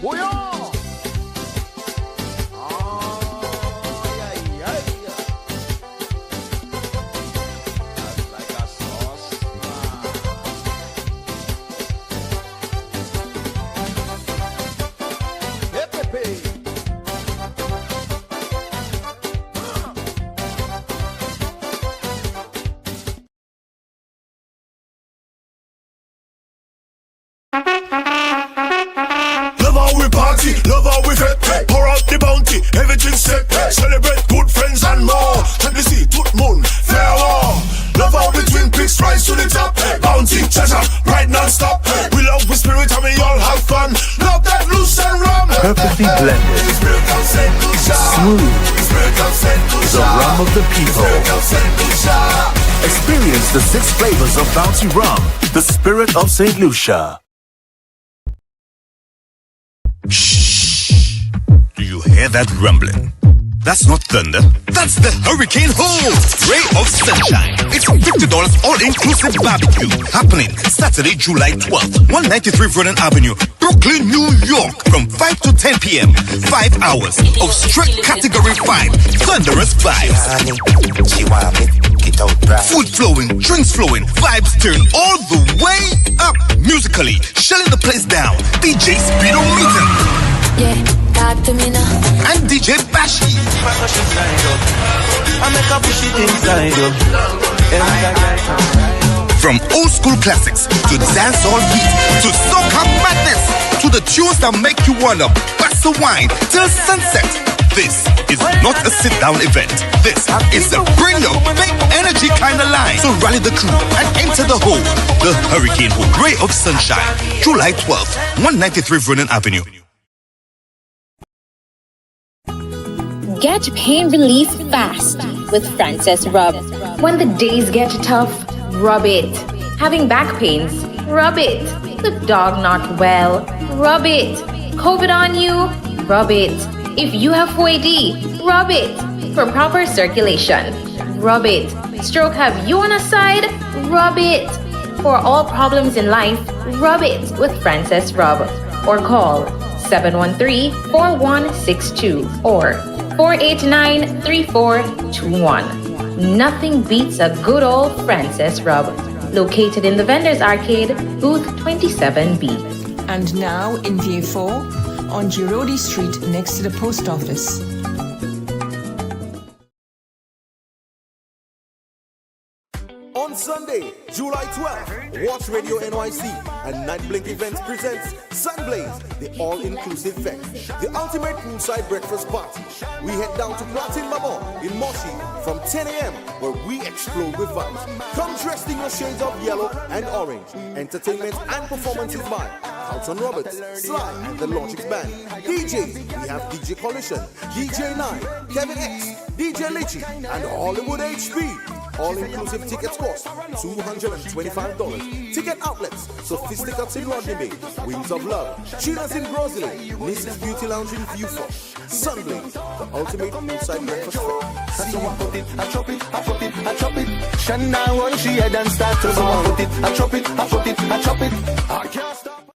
Bouyon. That's like a sauce, man. Hey, Pepe. Love how we party, love how we fet. Pour out the bounty, everything set. Celebrate good friends and more. Let me see, tout moon, fair war. Love how the twin peaks rise to the top. Bounty, treasure, right non-stop. We love with spirit and we all have fun. Love that loose and rum. Perfectly blended, smooth, the rum of the people. Experience the 6 flavors of Bounty Rum, the spirit of St. Lucia. Shh! Do you hear that rumbling? That's not thunder. That's the hurricane hole. Ray of sunshine. It's $50 all-inclusive barbecue happening Saturday, July 12th, 193 Vernon Avenue, Brooklyn, New York, from 5 to 10 p.m. 5 hours of straight Category 5 thunderous vibes. Food flowing, drinks flowing, vibes turn all the way up. Musically, shelling the place down. DJ Speedo Meetin. Yeah, talk to me now. And DJ Bashi. From old school classics to dancehall heat to soca madness to the tunes that make you wanna bust a wine till sunset. This is not a sit-down event. This is a bring your big energy kind of line. So rally the crew and enter the hole. The Hurricane Hole, Ray of Sunshine, July 12th, 193 Vernon Avenue. Get pain relief fast with Frances Rub. When the days get tough, rub it. Having back pains, rub it. The dog not well, rub it. COVID on you, rub it. If you have 4AD, rub it. For proper circulation, rub it. Stroke have you on a side, rub it. For all problems in life, rub it with Frances Rub. Or call 713-4162 or 489-3421. Nothing beats a good old Frances Rub. Located in the Vendors Arcade, booth 27B. And now in VA4 on Girodi Street next to the post office. On Sunday, July 12th, Watch Radio NYC and Night Blink Events presents Sunblaze, the all-inclusive fest, the ultimate poolside breakfast party. We head down to Platin Mama in Moshi from 10 a.m. where we explode with vibes. Come dressed in your shades of yellow and orange. Entertainment and performances by Carlton Roberts, Sly and the Logics Band. DJs, we have DJ Coalition, DJ 9, Kevin X, DJ Litchi, and Hollywood HP. All-inclusive tickets cost $225. Ticket outlets, Sophisticates in Rodney Bay, Wings of Love, Chilla's in Grosley, Mrs. Beauty Lounge in Viewfort, Sunblaze, the ultimate poolside breakfast fest. So I put it, I chop it, I put it, I chop it. Shana roll she head and start to. So I put it, I chop it, I put it, I chop it. I can't stop.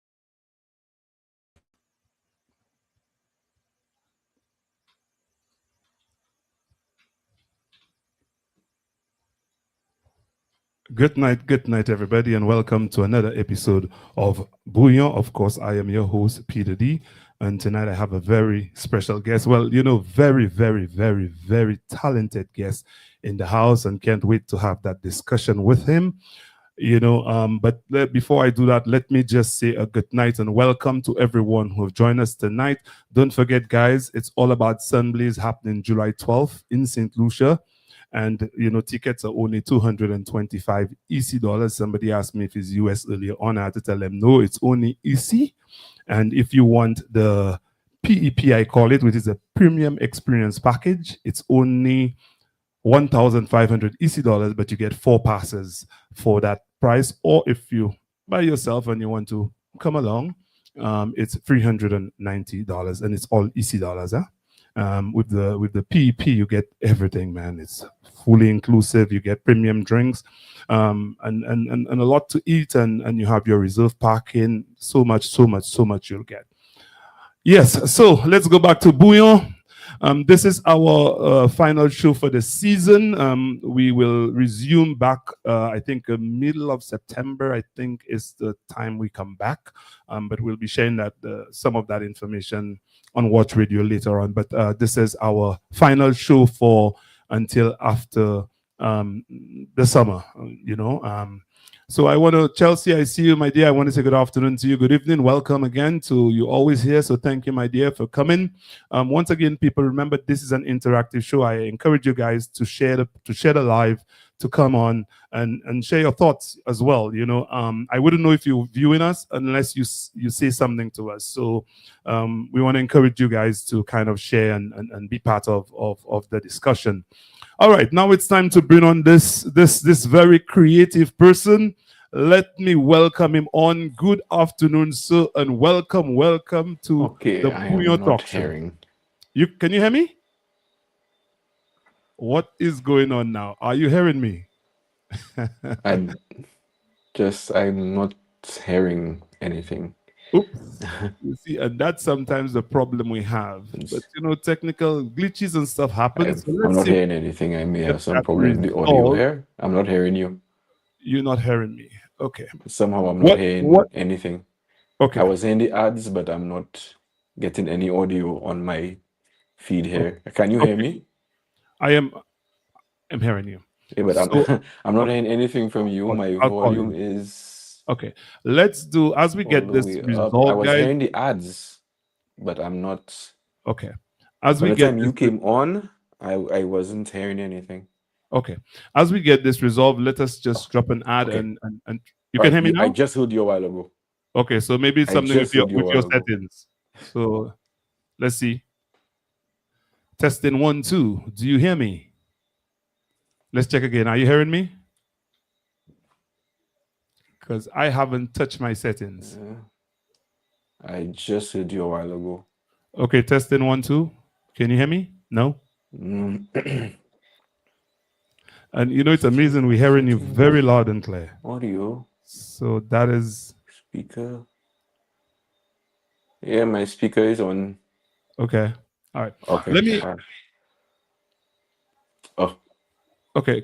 Good night, everybody, and welcome to another episode of Bouyon. Of course, I am your host, Peter D, and tonight I have a very special guest. Well, very, very, very, very talented guest in the house, and can't wait to have that discussion with him. But before I do that, let me just say a good night and welcome to everyone who have joined us tonight. Don't forget, guys, it's all about Sunblaze happening July 12th in St. Lucia. And, tickets are only $225 EC dollars. Somebody asked me if it's US earlier on. I had to tell them, no, it's only EC. And if you want the PEP, I call it, which is a premium experience package, it's only 1,500 EC dollars, but you get 4 passes for that price. Or if you by yourself and you want to come along, it's $390, and it's all EC dollars. With the PEP, you get everything, man. It's fully inclusive. You get premium drinks, and a lot to eat, and you have your reserve parking. So much you'll get. Yes, so let's go back to Bouyon. This is our final show for the season. We will resume back, I think, middle of September, I think, is the time we come back. But we'll be sharing that some of that information on Watch Radio later on. But this is our final show for until after the summer, So I want to, Chelsea, I see you, my dear. I want to say good afternoon to you. Good evening. Welcome again to you always here. So thank you, my dear, for coming. Once again, people, remember this is an interactive show. I encourage you guys to share the live, to come on and share your thoughts as well. I wouldn't know if you're viewing us unless you say something to us. So we want to encourage you guys to kind of share and be part of the discussion. All right, now it's time to bring on this very creative person. Let me welcome him on. Good afternoon, sir, and welcome to the Bouyon Talk Show. Can you hear me? What is going on now? Are you hearing me? I'm not hearing anything. Oops. You see, and that's sometimes the problem we have. But technical glitches and stuff happen. I'm not hearing anything. I may have some problem with the audio here. I'm not hearing you. You're not hearing me. Okay. Somehow I'm not hearing anything. Okay. I was hearing the ads, but I'm not getting any audio on my feed here. Can you hear me? I'm hearing you. Yeah, but I'm not hearing anything from you. My volume is... Okay, let's do, as we get this resolved, I was hearing the ads, but I'm not... Okay. As we get... By the time you came on, I wasn't hearing anything. Okay. As we get this resolved, let us just drop an ad and you can hear me now? I just heard you a while ago. Okay, so maybe it's something with your settings. So, let's see. Testing 1, 2. Do you hear me? Let's check again. Are you hearing me? Because I haven't touched my settings. I just heard you a while ago. Okay, testing 1, 2. Can you hear me? No? And it's amazing. We're hearing you very loud and clear. Audio. So that is... Speaker. Yeah, my speaker is on. Okay. All right. Okay. Let me... Oh. Okay.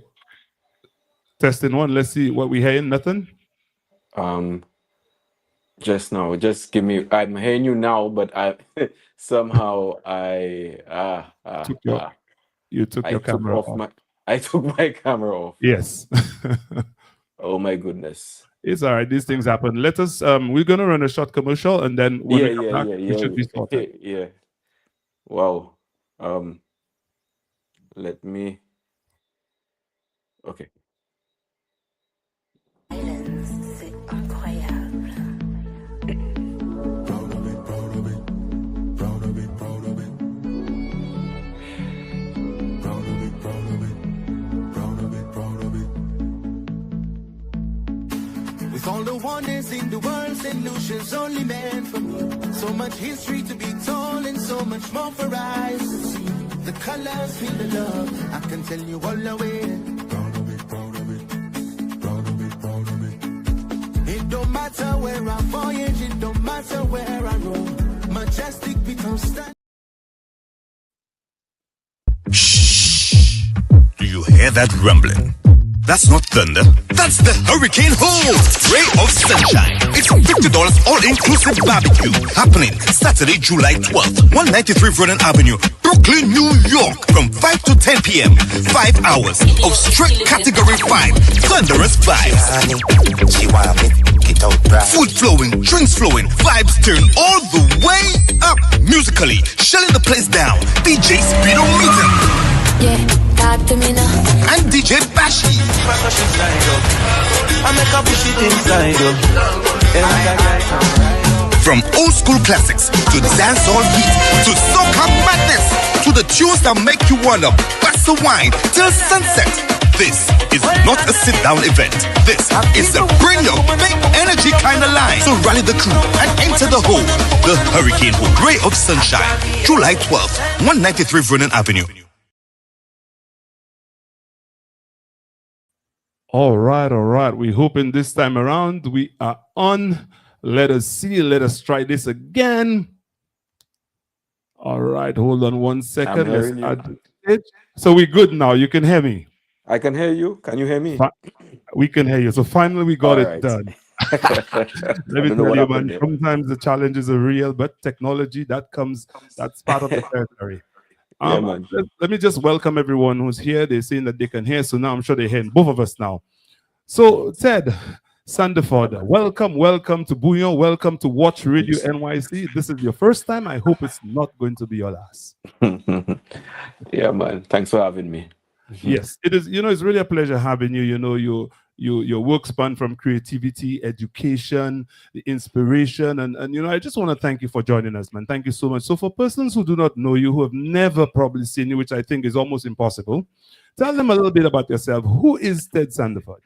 Testing 1. Let's see what we're hearing. Nothing? Just now, just give me, I'm hearing you now, but I somehow you took your camera off. I took my camera off. Yes. Oh my goodness. It's all right. These things happen. Let us, we're going to run a short commercial and then when we come back, we should be sorted. Yeah. Wow. Let me, okay. With all the wonders in the world, St. Lucia's only meant for me. So much history to be told and so much more for eyes to see. The colors, feel the love, I can tell you all the way. Proud of it, proud of it, proud of it, proud of it. It don't matter where I voyage, it don't matter where I roam. Majestic becomes stand. Shh! Do you hear that rumbling? That's not thunder. That's the hurricane hole. Ray of sunshine. It's $50 all-inclusive barbecue happening Saturday, July 12th, 193 Vernon Avenue, Brooklyn, New York, from 5 to 10 p.m. 5 hours of straight Category 5 thunderous vibes. Food flowing, drinks flowing, vibes turn all the way up. Musically, shelling the place down. DJ Speedo Meeting. Yeah, talk to me now. And DJ Bashi. From old school classics to dancehall beat to soca madness to the tunes that make you wanna bust the wine till sunset. This is not a sit-down event. This is a bring your big energy kind of line. So rally the crew and enter the hole. The Hurricane Hole, Ray of Sunshine, July 12th, 193 Vernon Avenue. All right. We're hoping this time around we are on. Let us see. Let us try this again. All right, hold on one I'm second. Let's hearing you. add it. So we're good now. You can hear me. I can hear you. Can you hear me? Fi- We can hear you. So finally, we got All it right. done. I Let me don't know tell what you, happened man, there. sometimes the challenges are real, but technology that's part of the territory. Yeah, man. Let me just welcome everyone who's here. They're saying that they can hear, so now I'm sure they're hearing both of us now. So, Ted Yeah, Sandiford, man. welcome to Bouyon, welcome to Watch Radio NYC. This is your first time. I hope it's not going to be your last. Yeah, man. Thanks for having me. Yes, it is. It's really a pleasure having you. Your work span from creativity, education, the inspiration, and I just want to thank you for joining us, man. Thank you so much. So, for persons who do not know you, who have never probably seen you, which I think is almost impossible, tell them a little bit about yourself. Who is Ted Sandiford?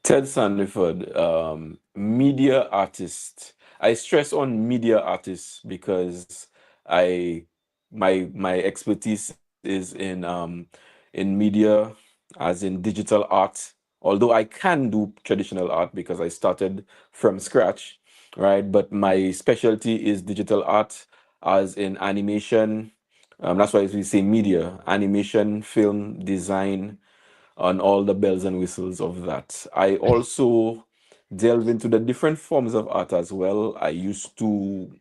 Ted Sandiford, media artist. I stress on media artist because I my expertise is in media, as in digital art. Although I can do traditional art because I started from scratch, right? But my specialty is digital art, as in animation. That's why we say media, animation, film, design, on all the bells and whistles of that. I also delve into the different forms of art as well. I used to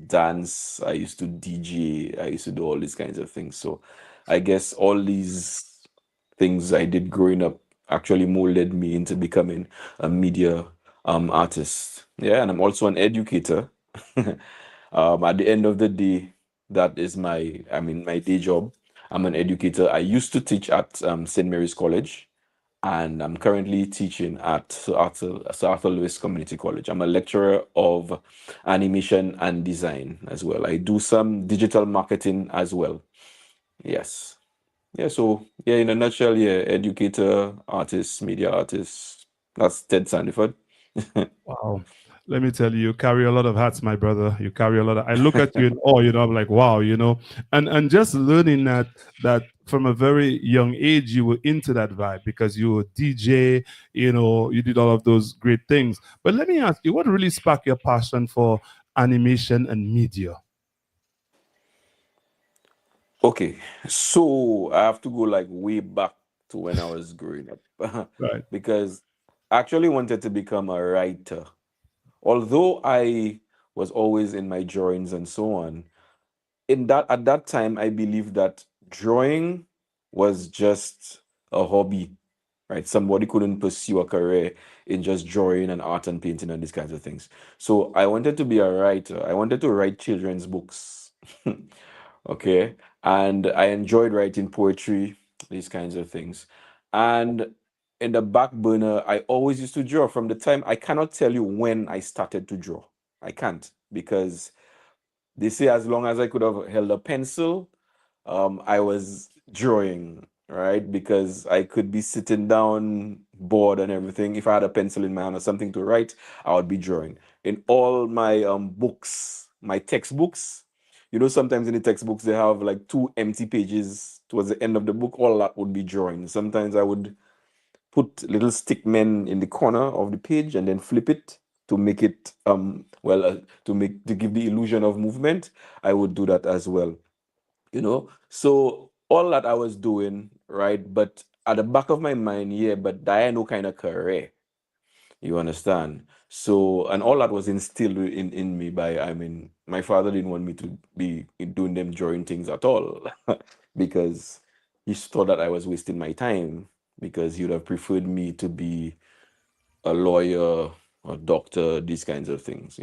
dance, I used to DJ, I used to do all these kinds of things. So I guess all these things I did growing up actually molded me into becoming a media artist. Yeah, and I'm also an educator. At the end of the day, that is my day job. I'm an educator. I used to teach at St. Mary's College, and I'm currently teaching at Sir Arthur Lewis Community College. I'm a lecturer of animation and design as well. I do some digital marketing as well. Yes. Yeah, so yeah, in a nutshell, yeah, educator, artist, media artist. That's Ted Sandiford. Wow. Let me tell you, you carry a lot of hats, my brother. You carry a lot of. I look at you in awe. I'm like, wow. And just learning that from a very young age you were into that vibe because you were DJ. You did all of those great things. But let me ask you, what really sparked your passion for animation and media? Okay, so I have to go like way back to when I was growing up Right. because I actually wanted to become a writer. Although I was always in my drawings and so on, in that at that time I believed that drawing was just a hobby, right? Somebody couldn't pursue a career in just drawing and art and painting and these kinds of things. So I wanted to be a writer. I wanted to write children's books. Okay. And I enjoyed writing poetry, these kinds of things. And in the back burner, I always used to draw from the time. I cannot tell you when I started to draw. I can't, because they say as long as I could have held a pencil, I was drawing, right? Because I could be sitting down, bored and everything. If I had a pencil in my hand or something to write, I would be drawing. In all my books, my textbooks, sometimes in the textbooks they have like two empty pages towards the end of the book. All that would be drawing. Sometimes I would put little stick men in the corner of the page and then flip it to make it to give the illusion of movement. I would do that as well. So all that I was doing, right? But at the back of my mind, yeah, but that ain't no kind of career. You understand? So, and all that was instilled in me by, my father didn't want me to be doing them drawing things at all because he thought that I was wasting my time, because he would have preferred me to be a lawyer, a doctor, these kinds of things.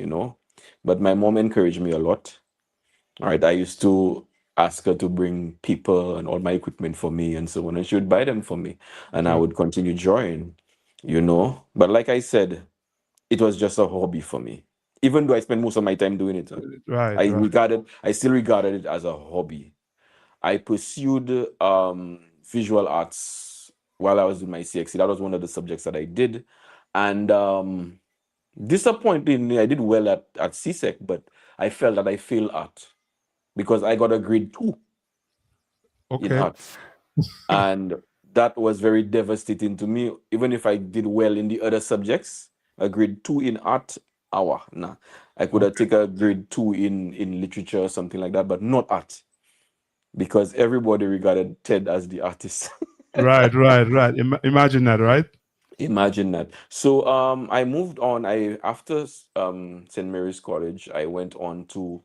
But my mom encouraged me a lot. All right, I used to ask her to bring paper and all my equipment for me and so on, and she would buy them for me, and I Okay. would continue drawing. But like I said, it was just a hobby for me. Even though I spent most of my time doing it, Right. Right. I still regarded it as a hobby. I pursued visual arts while I was in my CXC. That was one of the subjects that I did, and disappointingly, I did well at CSEC, but I felt that I failed art because I got a grade 2 in Okay. art. And that was very devastating to me. Even if I did well in the other subjects, a grade 2 in art Hour. Nah. I could have taken a grade 2 in literature or something like that, but not art. Because everybody regarded Ted as the artist. Right, right, right. Imagine that, right? Imagine that. So I moved on. I after St. Mary's College, I went on to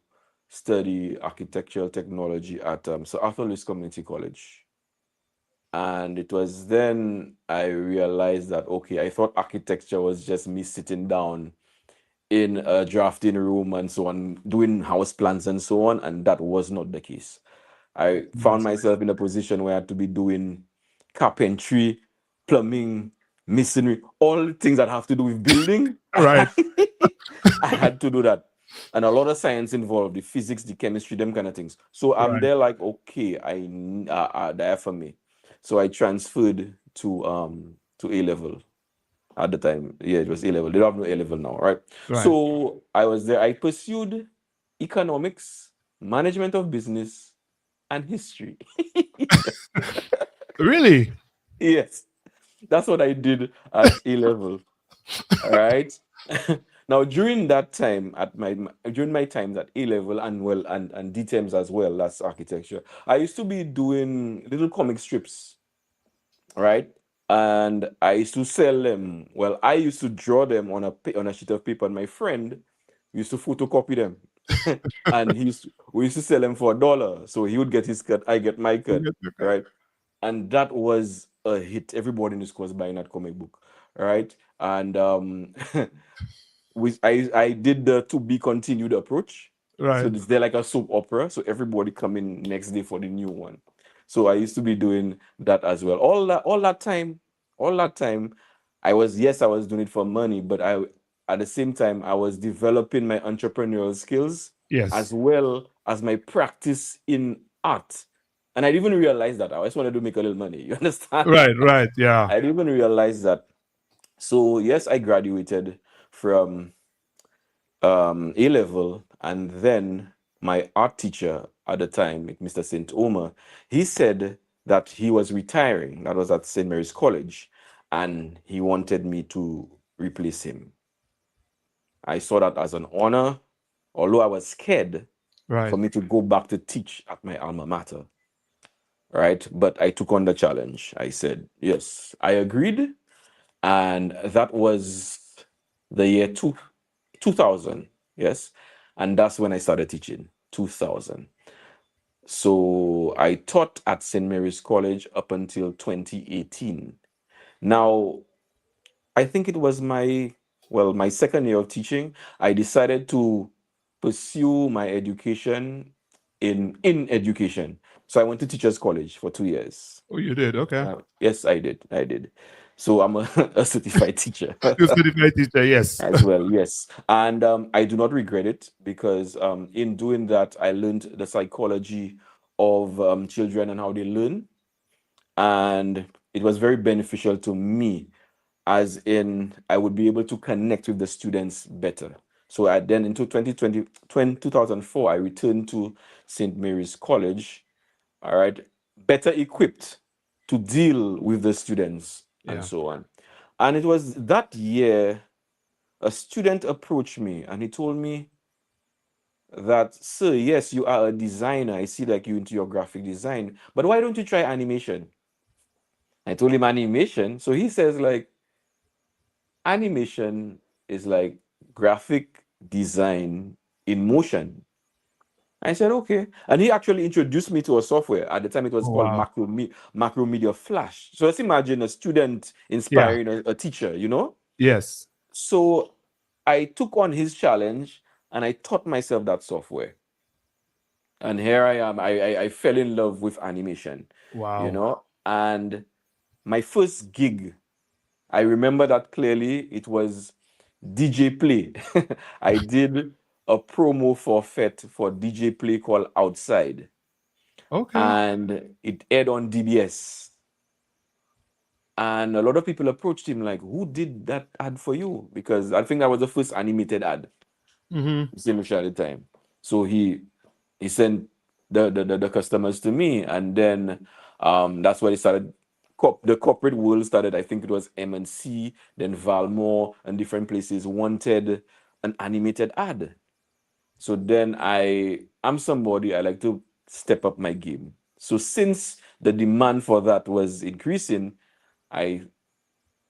study architectural technology at Sir Arthur Lewis Community College. And it was then I realized that okay, I thought architecture was just me sitting down in a drafting room and so on, doing house plans and so on, and that was not the case. I found myself in a position where I had to be doing carpentry, plumbing, masonry, all things that have to do with building. Right. I had to do that. And a lot of science involved, the physics, the chemistry, them kind of things. So I'm Right. there like, okay, there for me. So I transferred to A level at the time. Yeah, it was A level. They don't have no A level now, right? Right. So I was there. I pursued economics, management of business, and history. Really? Yes, that's what I did at A level. All right. Now during that time during my times at A level and D terms as well, that's architecture, I used to be doing little comic strips, right? And I used to sell them. Well, I used to draw them on a sheet of paper, and my friend used to photocopy them. And we used to sell them for $1. So he would get his cut, I get my cut, right? And that was a hit. Everybody in the school was buying that comic book, right? And I did the to be continued approach. Right. So they're like a soap opera. So everybody come in next day for the new one. So I used to be doing that as well. All that time, I was doing it for money, but at the same time I was developing my entrepreneurial skills Yes. as well as my practice in art. And I didn't even realize that. I just wanted to make a little money. You understand? Right, right, yeah. I didn't even realize that. So yes, I graduated from A level, and then my art teacher at the time, Mr. St. Omer, he said that he was retiring. That was at St. Mary's College, and he wanted me to replace him. I saw that as an honor, although I was scared Right. for me to go back to teach at my alma mater. Right? But I took on the challenge. I said, yes, I agreed. And that was the year 2000. Yes. And that's when I started teaching, 2000. So I taught at St. Mary's College up until 2018. Now, I think it was my second year of teaching. I decided to pursue my education in education. So I went to Teachers College for 2 years. Oh, you did? Okay. Yes, I did. So I'm a certified teacher. You're a certified teacher, yes. As well, yes. And I do not regret it because in doing that, I learned the psychology of children and how they learn. And it was very beneficial to me, as in I would be able to connect with the students better. So then into 2004, I returned to St. Mary's College, all right, better equipped to deal with the students and so on. And it was that year a student approached me and he told me that, sir, yes, you are a designer. I see like you into your graphic design, but why don't you try animation? I told him animation. So he says like, animation is like graphic design in motion. I said, okay. And he actually introduced me to a software. At the time, it was called Macromedia Flash. So let's imagine a student inspiring a teacher, you know? Yes. So I took on his challenge and I taught myself that software. And here I am. I fell in love with animation. Wow. You know? And my first gig, I remember that clearly. It was DJ Play. I did a promo for FET for DJ Play called Outside. Okay. And it aired on DBS. And a lot of people approached him like, who did that ad for you? Because I think that was the first animated ad. Same at the time. So he sent the customers to me, and then that's where it started. The corporate world started. I think it was M&C, then Valmore, and different places wanted an animated ad. So then I'm somebody, I like to step up my game. So since the demand for that was increasing, I'm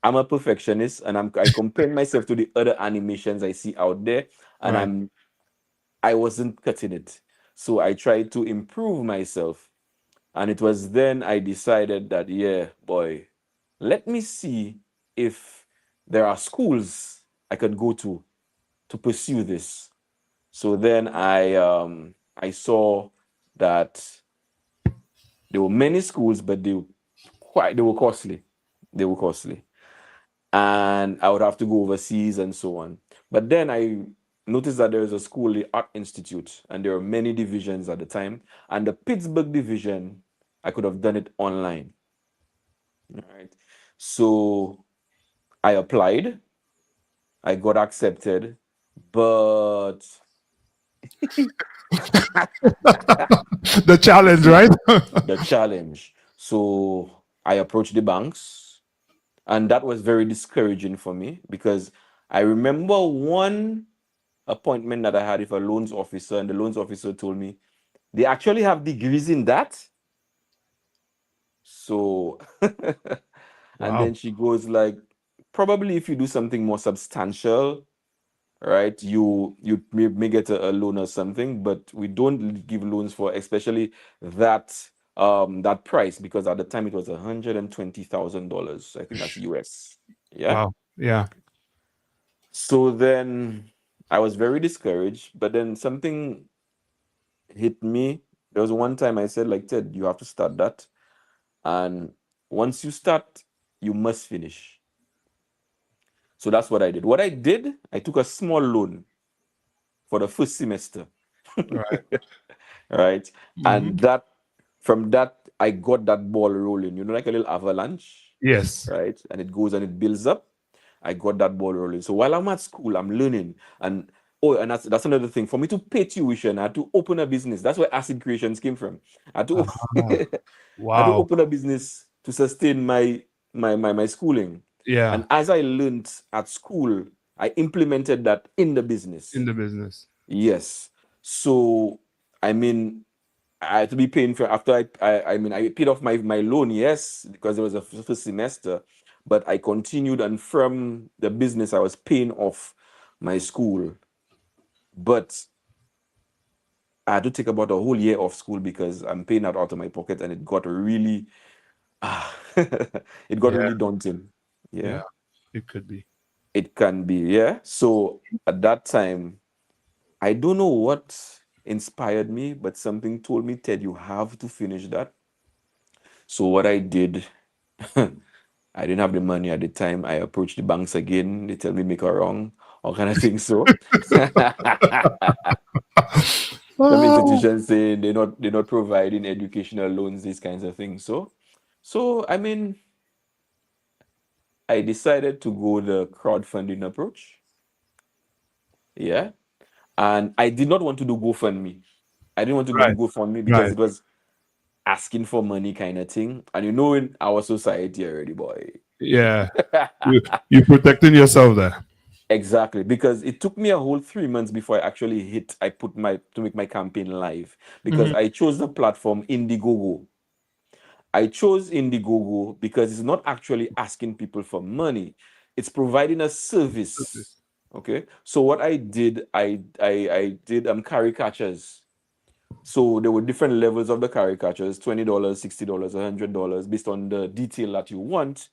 a perfectionist, and I compare myself to the other animations I see out there, and Right. I wasn't cutting it. So I tried to improve myself. And it was then I decided that, yeah, boy, let me see if there are schools I could go to pursue this. So then I saw that there were many schools, but they were costly. They were costly. And I would have to go overseas and so on. But then I noticed that there is a school, the Art Institute, and there were many divisions at the time. And the Pittsburgh division, I could have done it online. All right. So I applied, I got accepted, but The challenge, right? the challenge. So I approached the banks, and that was very discouraging for me because I remember one appointment that I had with a loans officer, and the loans officer told me they actually have degrees in that. So, and Wow. then she goes like, probably if you do something more substantial, right, you may get a loan or something, but we don't give loans for especially that price, because at the time it was $120,000. I think that's US. Yeah. Wow. Yeah. So then I was very discouraged, but then something hit me. There was one time I said, like, Ted, you have to start that. And once you start, you must finish. So that's what I did. What I did, I took a small loan for the first semester. Right. Right. Mhm. And from that, I got that ball rolling, like a little avalanche. Yes. Right. And it goes and it builds up. I got that ball rolling. So while I'm at school, I'm learning. And that's another thing. For me to pay tuition, I had to open a business. That's where Acid Creations came from. I had to, Ah, I had to wow. open a business to sustain my schooling. Yeah. And as I learned at school, I implemented that in the business. In the business. Yes. So I mean, I had to be paying for after I paid off my loan, yes, because there was a first semester, but I continued, and from the business I was paying off my school. But I had to take about a whole year off school because I'm paying that out of my pocket, and it got really it got Yeah. really daunting. Yeah. Yeah. It could be. It can be, yeah. So at that time, I don't know what inspired me, but something told me, Ted, you have to finish that. So what I did, I didn't have the money at the time. I approached the banks again. They tell me make a wrong, all kind of things. So some Oh. institutions say they're not providing educational loans, these kinds of things. So I mean, I decided to go the crowdfunding approach. Yeah. And I did not want to do GoFundMe. I didn't want to do Right. GoFundMe because Right. it was asking for money kind of thing. And in our society already, boy. Yeah. You're protecting yourself there. Exactly, because it took me a whole 3 months before I put to make my campaign live, because Mhm. I chose the platform Indiegogo. I chose Indiegogo because it's not actually asking people for money, it's providing a service. Okay, so what I did, I did caricatures. So there were different levels of the caricatures: $20, $60, $100, based on the detail that you want,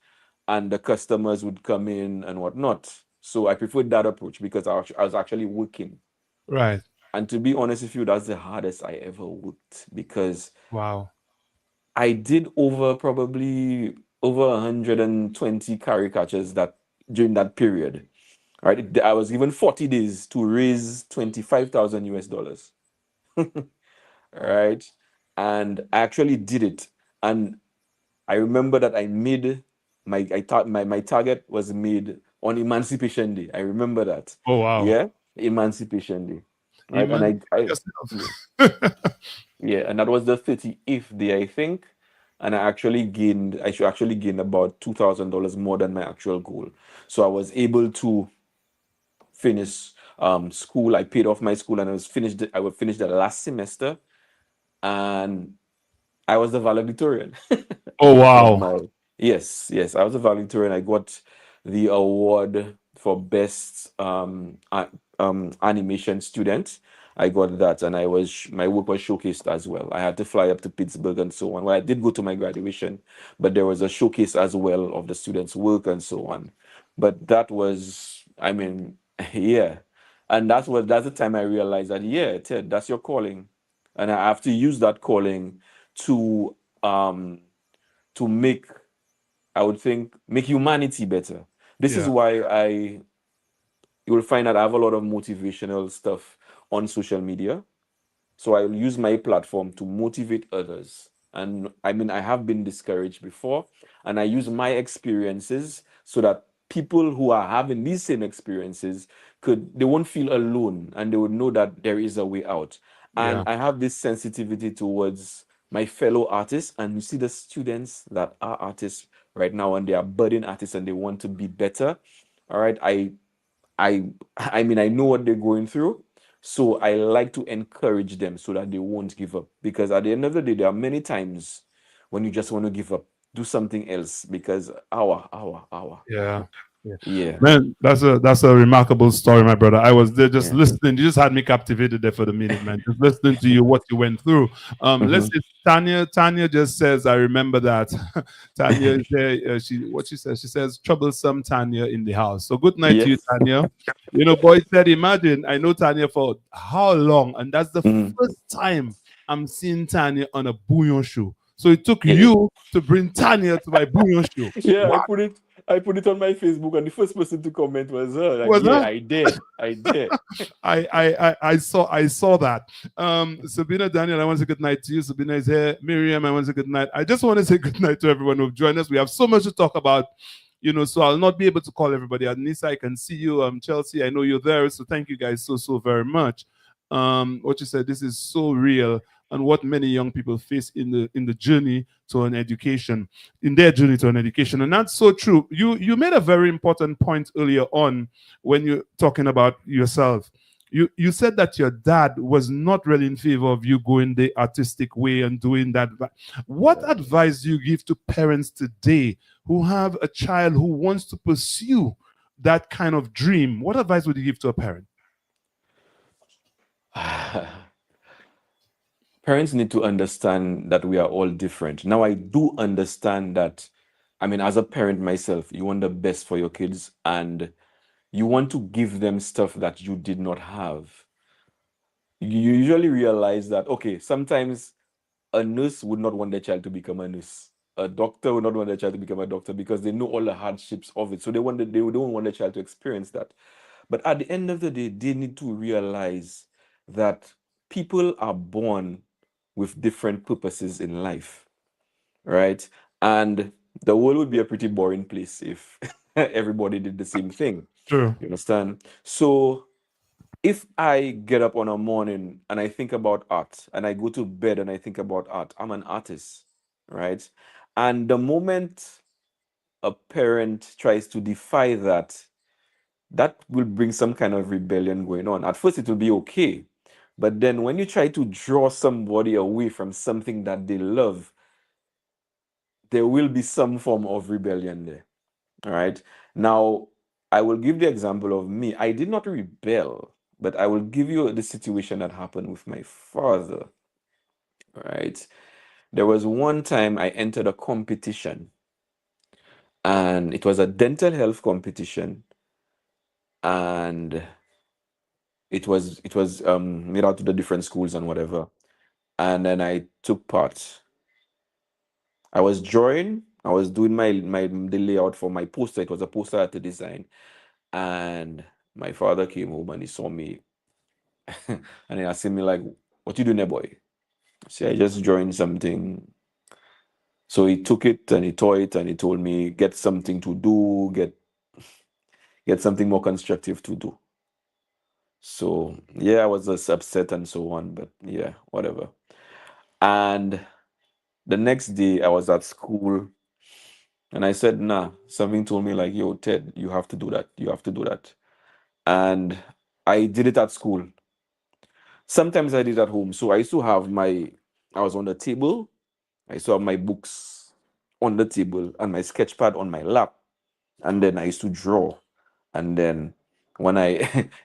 and the customers would come in and whatnot. So I preferred that approach because I was actually working. Right. And to be honest with you, that's the hardest I ever worked, because Wow. I did probably over 120 caricatures that during that period. Right, I was given 40 days to raise 25,000 US dollars. Right, and I actually did it. And I remember that I made my target was made on Emancipation Day. I remember that. Oh wow. Yeah, Emancipation Day. Right, and Even yeah, yourself. yeah, and that was the 38th day, I think. And I should actually gain about $2,000 more than my actual goal. So I was able to finish school. I paid off my school, and I would finish the last semester, and I was the valedictorian Oh of wow. my yes, I was a valedictorian. I got the award for best animation student. I got that, and my work was showcased as well. I had to fly up to Pittsburgh and so on. Well, I did go to my graduation, but there was a showcase as well of the students' work and so on. But that was, I mean, yeah, and that's the time I realized that, yeah, Ted, that's your calling, and I have to use that calling to um make, I would think, make humanity better. This is Yeah. why you will find that I have a lot of motivational stuff on social media. So I'll use my platform to motivate others. And I mean, I have been discouraged before, and I use my experiences so that people who are having these same experiences they won't feel alone, and they would know that there is a way out. And Yeah. I have this sensitivity towards my fellow artists, and you see the students that are artists right now, and they are budding artists, and they want to be better. All right. I I mean, I know what they're going through, so I like to encourage them so that they won't give up. Because at the end of the day, there are many times when you just want to give up, do something else, because hour. Yeah. Yeah. Yeah, Man, that's a remarkable story, my brother. I was there just yeah. listening. You just had me captivated there for the minute, man. Just listening to you, what you went through. Let's Mhm. see. Tanya just says, I remember that. Tanya is there. She says? She says, troublesome Tanya in the house. So good night to you, Yes. Tanya. You know, boy said, imagine I know Tanya for how long, and that's the Mhm. first time I'm seeing Tanya on a Bouyon show. So it took Yeah. you to bring Tanya to my Bouyon show. Yeah, Wow. I put it on my Facebook, and the first person to comment was her. Like, Was yeah, that? I did. I saw that. Sabina Daniel, I want to say good night to you. Sabina is here. Miriam, I want to say good night. I just want to say good night to everyone who've joined us. We have so much to talk about, so I'll not be able to call everybody. Anissa, I can see you. Chelsea, I know you're there. So thank you guys so very much. What you said, this is so real, and what many young people face in the journey to an education, in their journey to an education. And that's so true. You made a very important point earlier on when you're talking about yourself. You said that your dad was not really in favor of you going the artistic way and doing that. What advice do you give to parents today who have a child who wants to pursue that kind of dream? What advice would you give to a parent? Parents need to understand that we are all different. Now, I do understand that, I mean, as a parent myself, you want the best for your kids, and you want to give them stuff that you did not have. You usually realize that, okay, sometimes a nurse would not want their child to become a nurse. A doctor would not want their child to become a doctor because they know all the hardships of it. So they don't want their child to experience that. But at the end of the day, they need to realize that people are born with different purposes in life, right? And the world would be a pretty boring place if everybody did the same thing. True. You understand? So if I get up on a morning and I think about art, and I go to bed and I think about art, I'm an artist, right? And the moment a parent tries to defy that, that will bring some kind of rebellion going on. At first, it will be okay. But then when you try to draw somebody away from something that they love, there will be some form of rebellion there. All right. Now, I will give the example of me. I did not rebel, but I will give you the situation that happened with my father. All right. There was one time I entered a competition, and it was a dental health competition, and it was made out to the different schools and whatever. And then I took part. I was drawing. I was doing the layout for my poster. It was a poster I had to design. And my father came home and he saw me and he asked me like, "What you doing there, boy?" I said, "I just drawing something." So he took it and he tore it and he told me, "Get something to do, get something more constructive to do." So yeah, I was just upset and so on, but yeah, whatever. And the next day I was at school and I said, nah, something told me like, yo, Ted, you have to do that. You have to do that. and I did it at school. Sometimes I did at home. So I used to have I was on the table. I used to have my books on the table and my sketch pad on my lap. And then I used to draw. And then when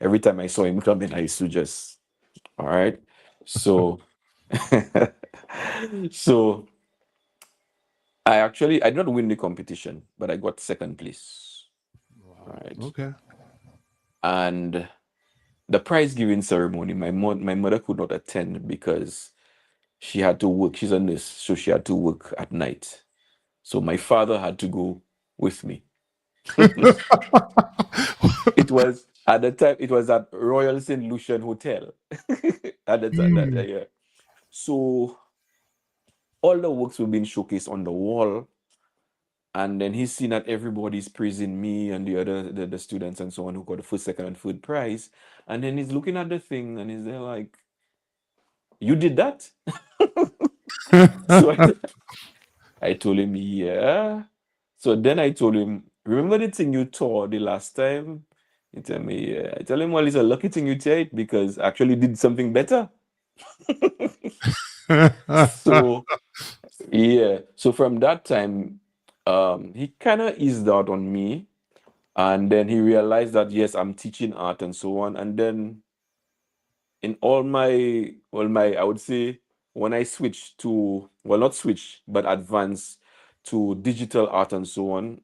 every time I saw him come in, I used to just, all right. So, so I did not win the competition, but I got second place. Right. Okay. And the prize giving ceremony, my mother could not attend because she had to work. She's a nurse, so she had to work at night. So my father had to go with me. It was at the time. It was at Royal St. Lucian Hotel at the time that year. So all the works were being showcased on the wall, and then he's seen that everybody's praising me and the students and so on who got the first, second, and third prize, and then he's looking at the thing and he's there like, "You did that?" So I told him, "Yeah." So then I told him, "Remember the thing you tore the last time?" He tell me, "Yeah." I tell him, "Well, it's a lucky thing you tear it because I actually did something better." So yeah. So from that time, he kind of eased out on me, and then he realized that yes, I'm teaching art and so on. And then in all my I would say when I switched to, well, not switch but advance to digital art and so on,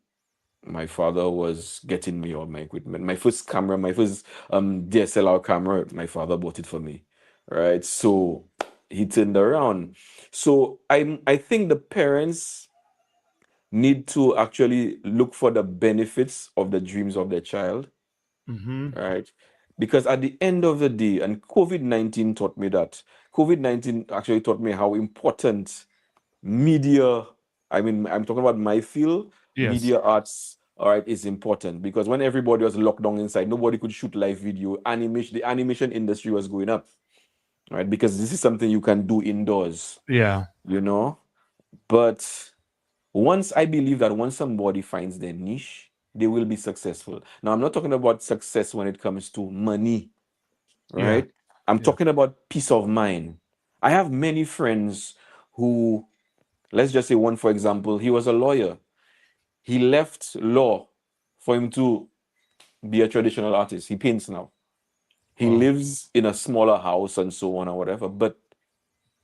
my father was getting me all my equipment. My first camera, my first DSLR camera, my father bought it for me, right? So he turned around. So I think the parents need to actually look for the benefits of the dreams of their child, right? Because at the end of the day, and COVID-19 taught me that. COVID-19 actually taught me how important media, I mean, I'm talking about my field, Yes. media arts, all right, is important because when everybody was locked down inside, nobody could shoot live video. The animation industry was going up, right? Because this is something you can do indoors, Yeah. you know? But I believe that once somebody finds their niche, they will be successful. Now, I'm not talking about success when it comes to money, Yeah. right? I'm talking about peace of mind. I have many friends who, let's just say one, for example, he was a lawyer. He left law for him to be a traditional artist. He paints now. He Wow. lives in a smaller house and so on or whatever, but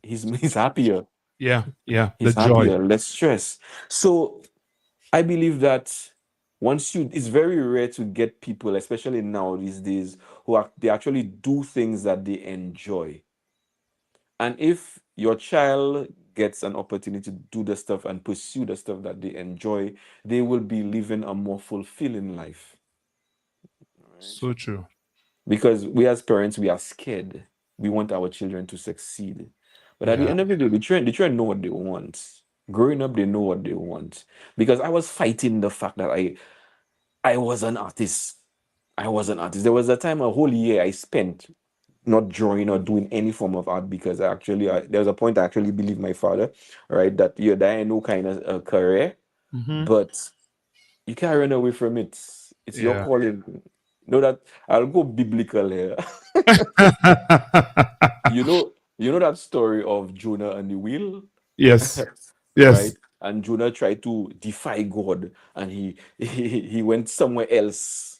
he's happier. Yeah. Yeah. The He's joy. happier, less stress. So I believe that it's very rare to get people, especially now these days, they actually do things that they enjoy. And if your child gets an opportunity to do the stuff and pursue the stuff that they enjoy, they will be living a more fulfilling life. So true. Because we as parents, we are scared. We want our children to succeed. But at the Yeah. end of the day, the children know what they want. Growing up, they know what they want. Because I was fighting the fact that I was an artist. I was an artist. There was a time, a whole year I spent not drawing or doing any form of art because there was a point I actually believed my father, right, that that ain't no kind of career, but you can't run away from it. It's your Yeah. calling. Know that I'll go biblical here. You know that story of Jonah and the wheel, Yes. right? Yes. And Jonah tried to defy God, and he went somewhere else.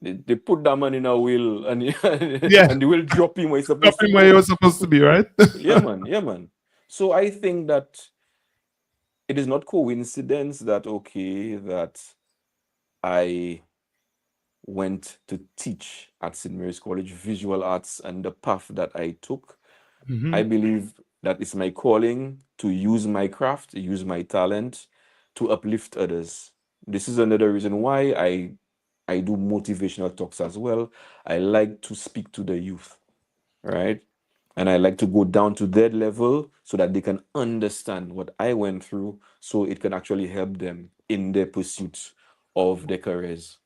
They put that man in a wheel, and Yeah. and the wheel drop him where he's Drop supposed to him where he go. was supposed to be, right? Yeah, man. Yeah, man. So I think that it is not coincidence that that I went to teach at St. Mary's College visual arts and the path that I took. I believe that it's my calling to use my craft, to use my talent to uplift others. This is another reason why I do motivational talks as well. I like to speak to the youth, right? And I like to go down to their level so that they can understand what I went through so it can actually help them in their pursuit of their careers.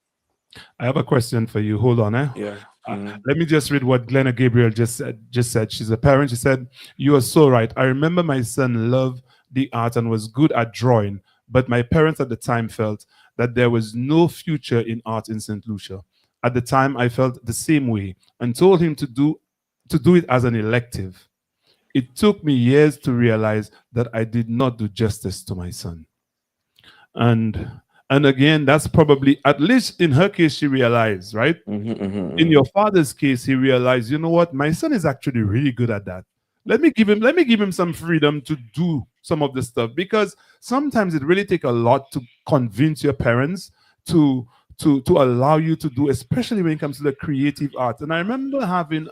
I have a question for you. Hold on, eh? Yeah. Mhm. Let me just read what Glenna Gabriel just said. She's a parent. She said, "You are so right. I remember my son loved the art and was good at drawing, but my parents at the time felt that there was no future in art in St. Lucia. at the time I felt the same way and told him to do it as an elective. It took me years to realize that I did not do justice to my son. And and again, that's probably, at least in her case, she realized, right? In your father's case, he realized, you know what, my son is actually really good at that. Let me give him some freedom to do some of the stuff, because sometimes it really takes a lot to convince your parents to to allow you to do, especially when it comes to the creative arts. And I remember having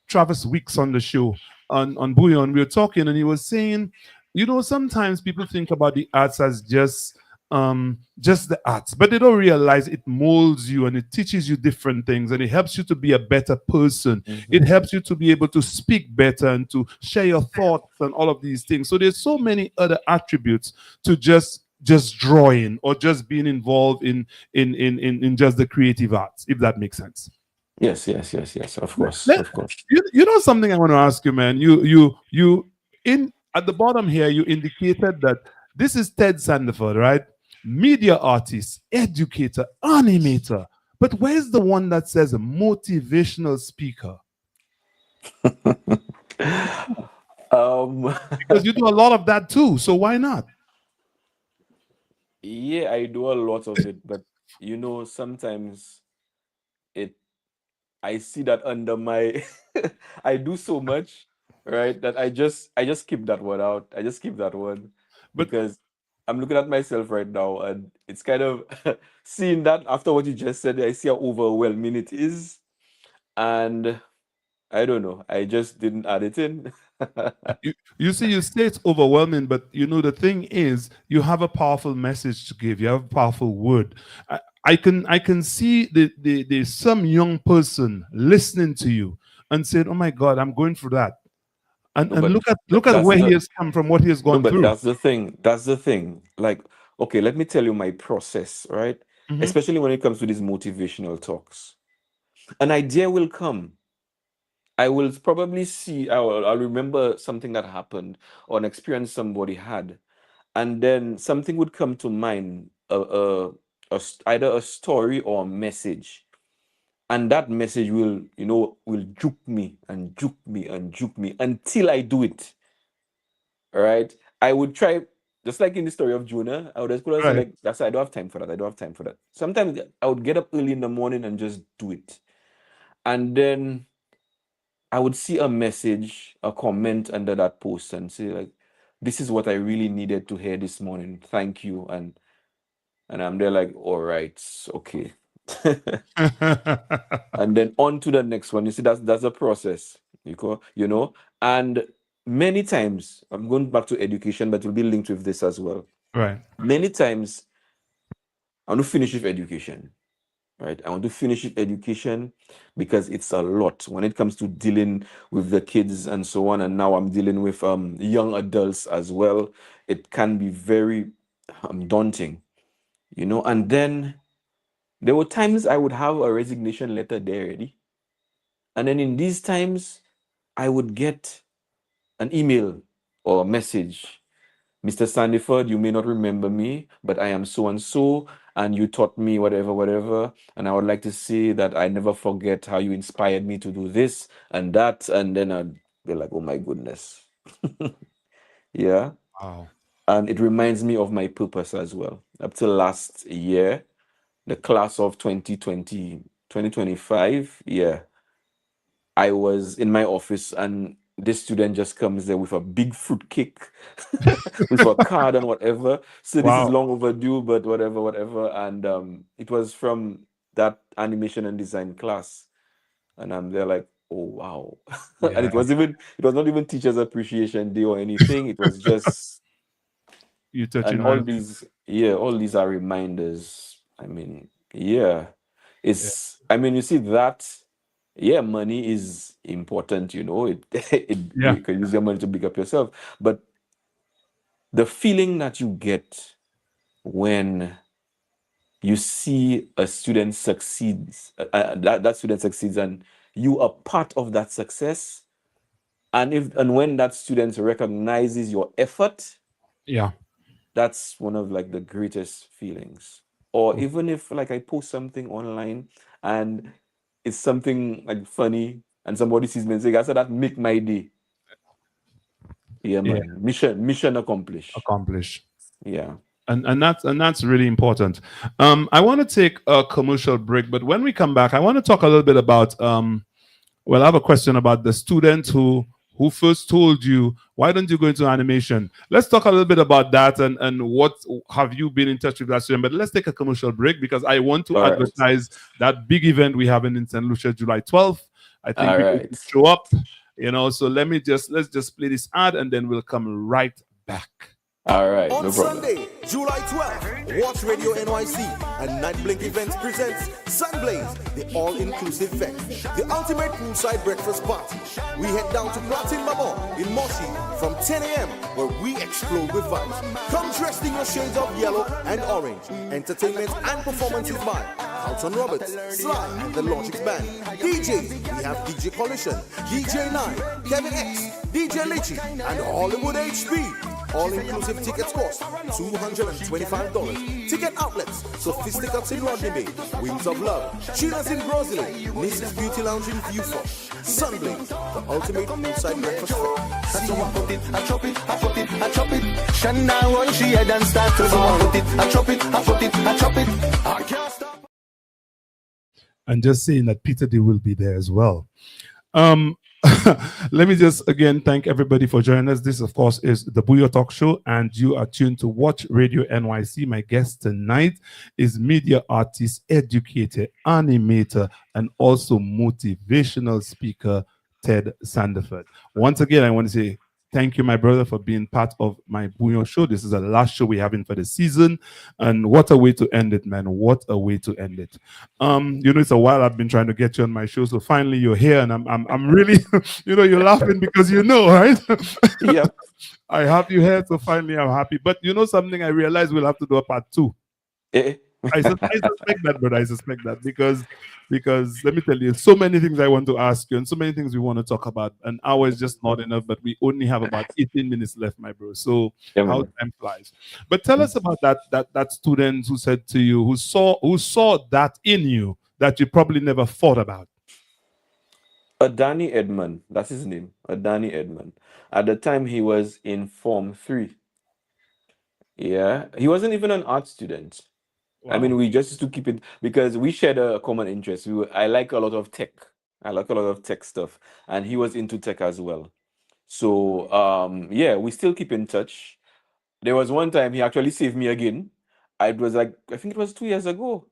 Travis Weeks on the show on Bouyon. We were talking, and he was saying, you know, sometimes people think about the arts as just the arts, but they don't realize it molds you and it teaches you different things and it helps you to be a better person. It helps you to be able to speak better and to share your thoughts and all of these things. So there's so many other attributes to just drawing or just being involved in just the creative arts, if that makes sense. Yes, yes, yes, yes. Of course, Let- of course. you know something I want to ask you, man. You in at the bottom here, you indicated that this is Ted Sandiford, right? Media artist, educator, animator. But where's the one that says motivational speaker? Um, Because you do a lot of that too. So why not? yeah, I do a lot of it, but sometimes it I see that under my I do so much, right? That I just keep that one out. I just keep that one But because I'm looking at myself right now and it's kind of seeing that after what you just said, I see how overwhelming it is. And I don't know. I just didn't add it in. you see, you say it's overwhelming, but you know the thing is, you have a powerful message to give. You have a powerful word. I can see there's some young person listening to you and saying, "Oh my God, I'm going through that," No, and but look at that's where he the has come from, what he has no, gone but through. that's the thing. That's the thing. Like, okay, let me tell you my process, right? Mhm. Especially when it comes to these motivational talks. An idea will come. I will probably see, I'll remember something that happened or an experience somebody had, and then something would come to mind, either a story or a message, and that message will juke me and juke me and juke me until I do it. All right, I would try, just like in the story of Jonah. I would just go and say Right. like, "That's I don't have time for that. I don't have time for that." Sometimes I would get up early in the morning and just do it, and then I would see a message, a comment under that post and say like, "This is what I really needed to hear this morning. Thank you." And I'm there like, "All right, okay." And then on to the next one. You see, that's a process. And many times I'm going back to education, but it will be linked with this as well. Right. Many times I want to finish with education. Right, I want to finish with education because it's a lot when it comes to dealing with the kids and so on. And now I'm dealing with young adults as well. It can be very daunting, and then there were times I would have a resignation letter there ready, and then in these times I would get an email or a message. "Mr. Sandiford, you may not remember me, but I am so and so, and you taught me whatever, whatever. And I would like to say that I never forget how you inspired me to do this and that." And then I'd be like, "Oh my goodness." Yeah. Wow. And it reminds me of my purpose as well. Up till last year, the class of 2020, 2025, yeah, I was in my office and this student just comes there with a big fruit cake with a card and whatever. So this is Wow. long overdue, but whatever, whatever. And it was from that animation and design class. And I'm there like, "Oh wow." And Yeah. it was not even teachers appreciation day or anything. It was just, You and touching all lives. these, yeah, all these are reminders. I mean, yeah. Yeah. I mean, you see that, yeah, money is important, Yeah. you can use your money to pick up yourself. But the feeling that you get when you see a student succeeds, that student succeeds, and you are part of that success, and when that student recognizes your effort, Yeah. that's one of like the greatest feelings. Or even if like I post something online and it's something like funny, and somebody sees me and say, "I said that make my day." Yeah, Yeah, man. Mission accomplished. accomplish. Yeah. And that's really important. I want to take a commercial break, but when we come back, I want to talk a little bit about well, I have a question about the student who first told you, why don't you go into animation? Let's talk a little bit about that, and what have you been in touch with that student? But let's take a commercial break because I want to All right. advertise that big event we have in St. Lucia, July 12th. I think All people right. should show up, so let's just play this ad and then we'll come right back. All right. On No problem. Sunday, July 12th, Watch Radio NYC and Night Blink Events presents Sunblaze, the all-inclusive fest, the ultimate poolside breakfast party. We head down to Platin Mama in Moshi from 10 a.m. where we explode with vibes. Come dressed in your shades of yellow and orange. Entertainment and performances by Carlton Roberts, Sly, and the Logics Band. DJs, we have DJ Collision, DJ 9, Kevin X, DJ Litchi, and Hollywood HP. All-inclusive tickets cost $225. Ticket outlets, Sophisticates in Rodney Bay, Wings of Love, Chinas in Brazil, Mrs. Beauty Lounge in Viewfort, Sunblaze, the ultimate poolside breakfast. So I put it, I chop it, I put it, I chop it. Shana run she head and start to so I put it, I chop it, I put it, I chop it. I can't stop. And just saying that Peter D will be there as well. Let me just again thank everybody for joining us. This, of course, is the Bouyon Talk Show, and you are tuned to Watch Radio NYC. My guest tonight is media artist, educator, animator, and also motivational speaker, Ted Sandiford. Once again, I want to say thank you, my brother, for being part of my Bouyon show. This is the last show we're having for the season. And what a way to end it, man. What a way to end it. It's a while I've been trying to get you on my show. So finally you're here, and I'm really, you're laughing because right? Yeah. I have you here, so finally I'm happy. But something I realized we'll have to do a part 2. I suspect that, brother. I suspect that because let me tell you, so many things I want to ask you and so many things we want to talk about. An hour is just not enough, but we only have about 18 minutes left, my bro. So how time flies. But tell us about that student who said to you, who saw that in you that you probably never thought about. Danny Edmond, that's his name. Danny Edmond. At the time he was in Form 3. Yeah. He wasn't even an art student. Wow. I mean, we just used to keep it because we shared a common interest. I like a lot of tech. I like a lot of tech stuff, and he was into tech as well. So, yeah, we still keep in touch. There was one time he actually saved me again. I think it was 2 years ago.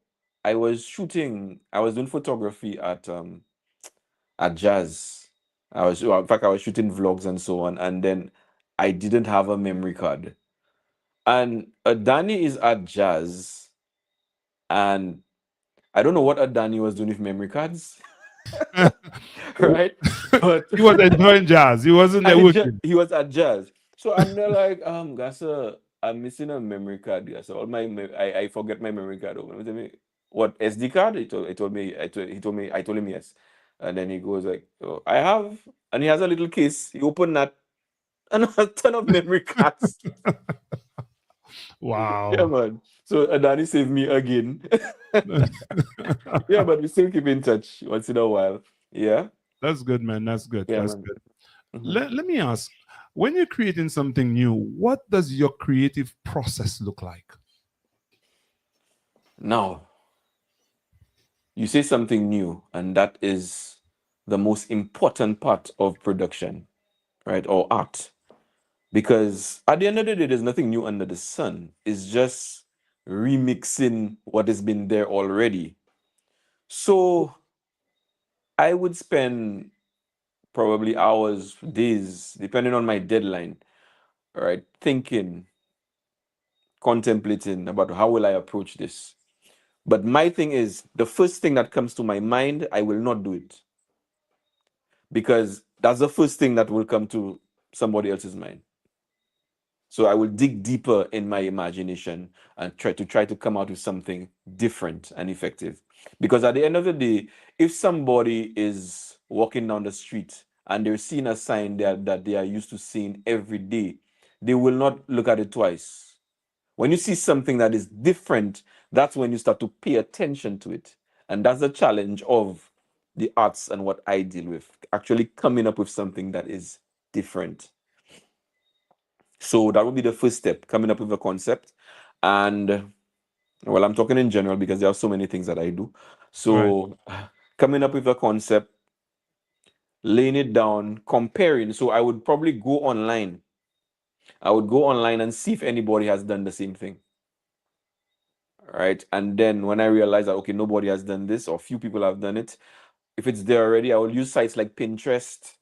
I was doing photography at Jazz. In fact, I was shooting vlogs and so on, and then I didn't have a memory card. And Danny is at Jazz. And I don't know what Adani was doing with memory cards, right? But he was enjoying Jazz. He wasn't there working. He was at Jazz. So I'm there like, Gasa, I'm missing a memory card. Gasa, I forget my memory card. What, SD card? He told me, I told him yes. And then he goes like, oh, I have, and he has a little case. He opened that, and a ton of memory cards. Wow. Yeah, man. So Adani saved me again. Yeah, but we still keep in touch once in a while. Yeah. That's good, man. That's good. Yeah, That's man. good. Mm-hmm. Let me ask, when you're creating something new, what does your creative process look like? Now, you say something new, and that is the most important part of production, right? Or art. Because at the end of the day, there's nothing new under the sun. It's just remixing what has been there already. So I would spend probably hours, days, depending on my deadline, right? Thinking, contemplating about how will I approach this. But my thing is, the first thing that comes to my mind, I will not do it. Because that's the first thing that will come to somebody else's mind. So I will dig deeper in my imagination and try to come out with something different and effective. Because at the end of the day, if somebody is walking down the street and they're seeing a sign that they are used to seeing every day, they will not look at it twice. When you see something that is different, that's when you start to pay attention to it. And that's the challenge of the arts and what I deal with, actually coming up with something that is different. So that would be the first step, coming up with a concept. And well, I'm talking in general because there are so many things that I do. So coming up with a concept, laying it down, comparing. So I would probably go online. I would go online and see if anybody has done the same thing. Right. And then when I realize that, okay, nobody has done this or few people have done it, if it's there already, I will use sites like Pinterest,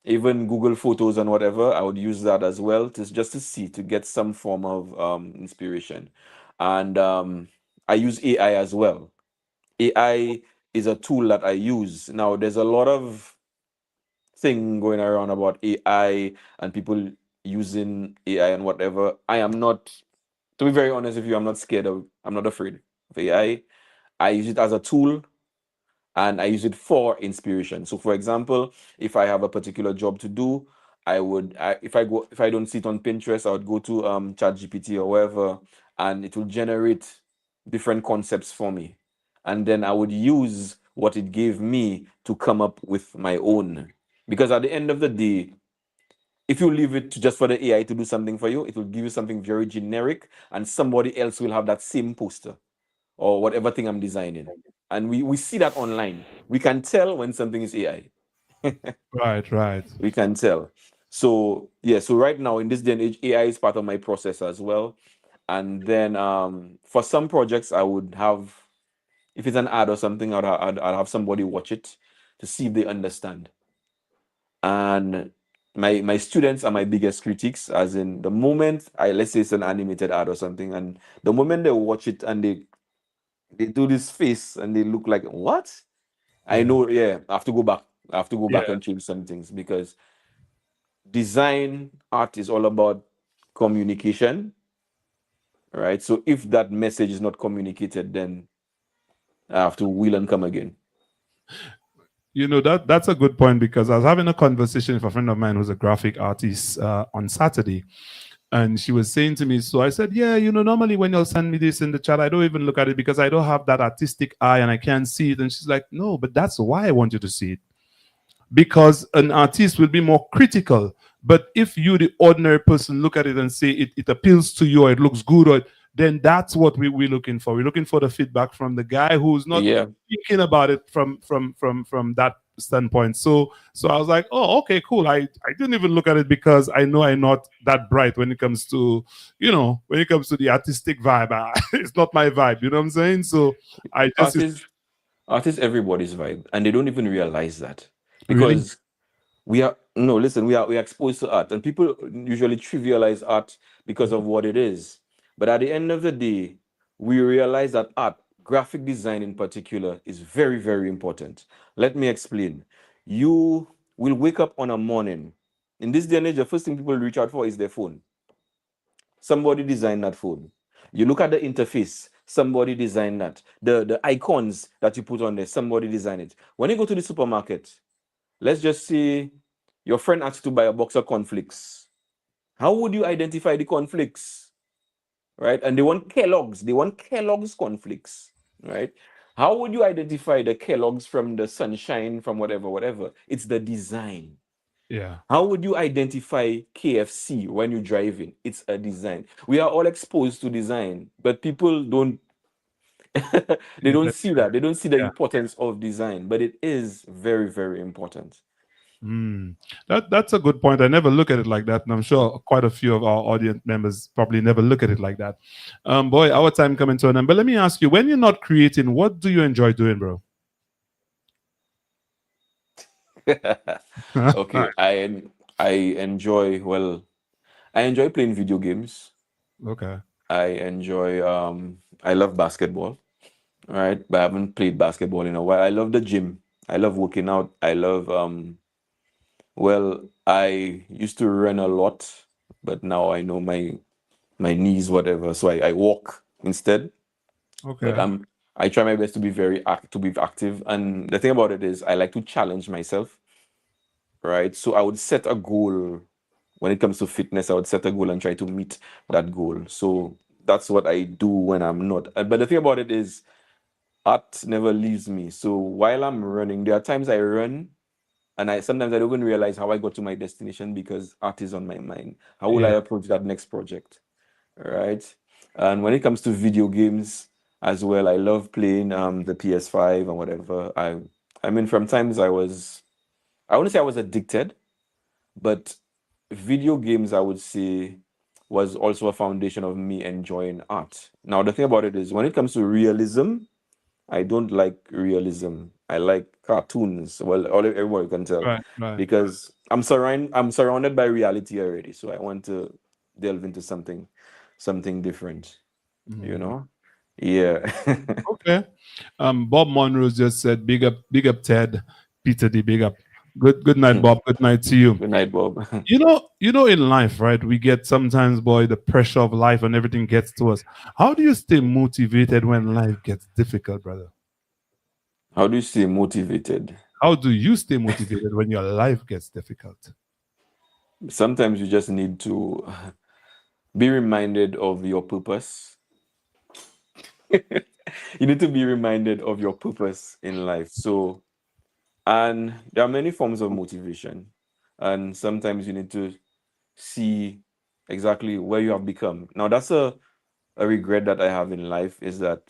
even Google Photos and whatever. I would use that as well just to see, to get some form of inspiration. And I use AI as well. AI is a tool that I use. Now, there's a lot of thing going around about AI and people using AI and whatever. I am not, to be very honest with you, I'm not afraid of AI. I use it as a tool and I use it for inspiration. So, for example, if I have a particular job to do, if I don't see it on Pinterest, I would go to ChatGPT or wherever, and it will generate different concepts for me, and then I would use what it gave me to come up with my own. Because at the end of the day, if you leave it just for the AI to do something for you, it will give you something very generic, and somebody else will have that same poster or whatever thing I'm designing. And we see that online. We can tell when something is AI. Right. We can tell. So yeah, so right now in this day and age, AI is part of my process as well. And then for some projects, I would have, if it's an ad or something, I'd have somebody watch it to see if they understand. And my students are my biggest critics, as in the moment let's say it's an animated ad or something, and the moment they watch it and they do this face and they look like, what? I know, yeah, I have to go back. I have to go back and change some things, because design art is all about communication, right? So if that message is not communicated, then I have to wheel and come again. You know, that's a good point, because I was having a conversation with a friend of mine who's a graphic artist on Saturday. And she was saying to me, so I said, yeah, you know, normally when you'll send me this in the chat, I don't even look at it because I don't have that artistic eye and I can't see it. And she's like, no, but that's why I want you to see it. Because an artist will be more critical. But if you, the ordinary person, look at it and say it appeals to you or it looks good, or then that's what we're looking for. We're looking for the feedback from the guy who's not thinking about it from that standpoint. So I was like, oh, okay, cool. I didn't even look at it because I know I'm not that bright when it comes to, when it comes to the artistic vibe. It's not my vibe, you know what I'm saying? So I just artists everybody's vibe, and they don't even realize that, really? because we are exposed to art, and people usually trivialize art because of what it is. But at the end of the day, we realize that art, graphic design in particular, is very, very important. Let me explain. You will wake up on a morning. In this day and age, the first thing people reach out for is their phone. Somebody designed that phone. You look at the interface, somebody designed that. The icons that you put on there, somebody designed it. When you go to the supermarket, let's just say your friend asks you to buy a box of cornflakes. How would you identify the cornflakes? Right? And they want Kellogg's cornflakes. Right? How would you identify the Kellogg's from the Sunshine, from whatever? It's the design. Yeah. How would you identify KFC when you're driving? It's a design. We are all exposed to design, but people don't they don't see that. They don't see the importance of design, but it is very, very important. That's a good point. I never look at it like that, and I'm sure quite a few of our audience members probably never look at it like that. Boy, our time coming to an end. But let me ask you, when you're not creating, what do you enjoy doing, bro? Okay, I enjoy playing video games. Okay. I love basketball, right? But I haven't played basketball in a while. I love the gym. I love working out. I love I used to run a lot, but now I know my knees, whatever. So I walk instead. Okay. But I try my best to be active. And the thing about it is I like to challenge myself. Right. So I would set a goal. When it comes to fitness, I would set a goal and try to meet that goal. So that's what I do when I'm not. But the thing about it is, art never leaves me. So while I'm running, there are times I run and I sometimes I don't even realize how I got to my destination because art is on my mind. How will I Yeah. approach that next project? Right? And when it comes to video games as well, I love playing the PS5 and whatever. I mean from times I wouldn't say I was addicted, but video games I would say was also a foundation of me enjoying art. Now the thing about it is when it comes to realism, I don't like realism. I like cartoons. Well, everyone can tell Right. Right. because I'm surrounded by reality already. So I want to delve into something different. You Mhm. know? Yeah. Okay. Bob Monroe just said, big up, Ted, Peter D, big up. Good night, Bob. Good night to you. Good night, Bob. In life, right? We get sometimes, boy, the pressure of life and everything gets to us. How do you stay motivated when life gets difficult, brother? How do you stay motivated? How do you stay motivated when your life gets difficult? Sometimes you just need to be reminded of your purpose. You need to be reminded of your purpose in life. So, and there are many forms of motivation. And sometimes you need to see exactly where you have become. Now, that's a regret that I have in life is that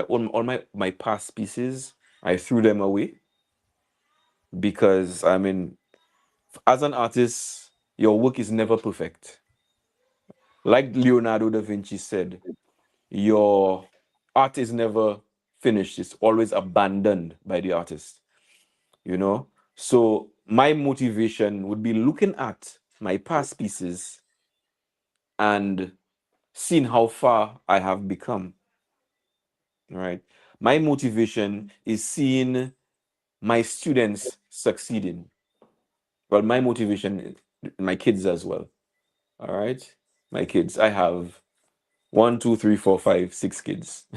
all my past pieces, I threw them away because I mean, as an artist, your work is never perfect. Like Leonardo da Vinci said, your art is never finished, it's always abandoned by the artist, you know? So my motivation would be looking at my past pieces and seeing how far I have become, right? My motivation is seeing my students succeeding. Well, my motivation is my kids as well. All right. My kids. I have one, two, three, four, five, six kids.